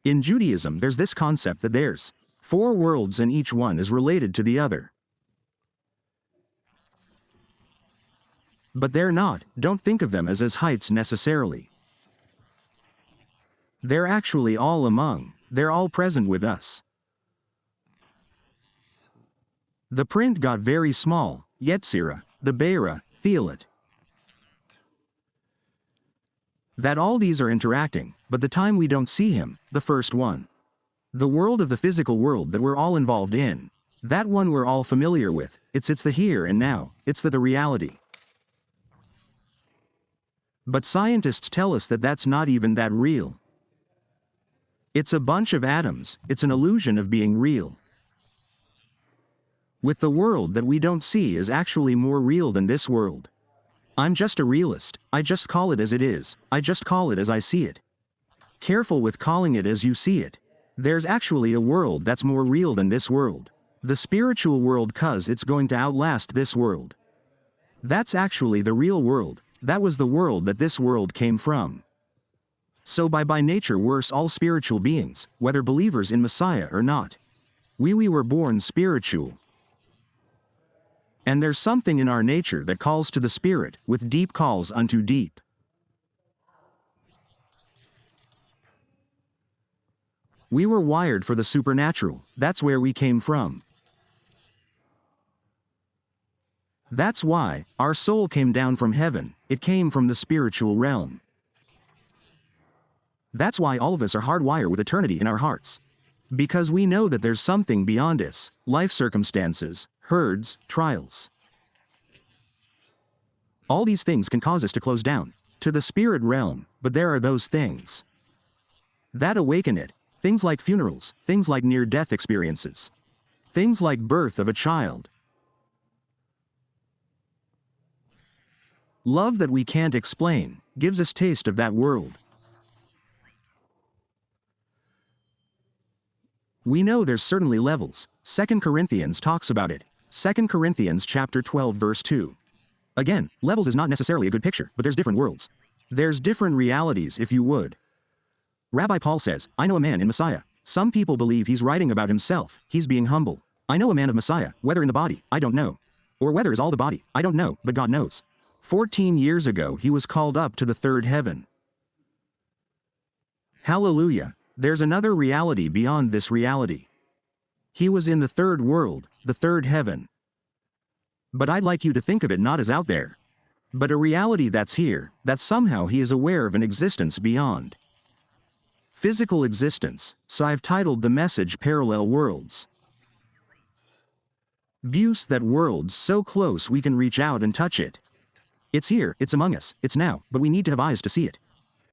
In Judaism, there's this concept that there's 4 worlds and each one is related to the other. But they're not. Don't think of them as heights necessarily. They're actually all among. They're all present with us. The print got very small, Yetzirah, the Beira, feel it. That all these are interacting, but the time we don't see him, the first one. The world of the physical world that we're all involved in. That one we're all familiar with, it's the here and now, it's the reality. But scientists tell us that that's not even that real. It's a bunch of atoms, it's an illusion of being real. With the world that we don't see is actually more real than this world. I'm just a realist, I just call it as it is, I just call it as I see it. Careful with calling it as you see it. There's actually a world that's more real than this world. The spiritual world, 'cause it's going to outlast this world. That's actually the real world, that was the world that this world came from. So by nature we're all spiritual beings, whether believers in Messiah or not. We were born spiritual. And there's something in our nature that calls to the spirit, with deep calls unto deep. We were wired for the supernatural, that's where we came from. That's why our soul came down from heaven, it came from the spiritual realm. That's why all of us are hardwired with eternity in our hearts. Because we know that there's something beyond us, life circumstances, herds, trials. All these things can cause us to close down to the spirit realm, but there are those things that awaken it. Things like funerals, things like near-death experiences, things like birth of a child. Love that we can't explain gives us taste of that world. We know there's certainly levels. 2 Corinthians talks about it. 2 Corinthians chapter 12 verse 2. Again, levels is not necessarily a good picture, but there's different worlds. There's different realities, if you would. Rabbi Paul says, I know a man in Messiah. Some people believe he's writing about himself, he's being humble. I know a man of Messiah, whether in the body, I don't know. Or whether is all the body, I don't know, but God knows. 14 years ago he was called up to the third heaven. Hallelujah, there's another reality beyond this reality. He was in the third world, the third heaven. But I'd like you to think of it not as out there, but a reality that's here, that somehow he is aware of an existence beyond physical existence, so I've titled the message Parallel Worlds. Buse that world's so close we can reach out and touch it. It's here, it's among us, it's now, but we need to have eyes to see it.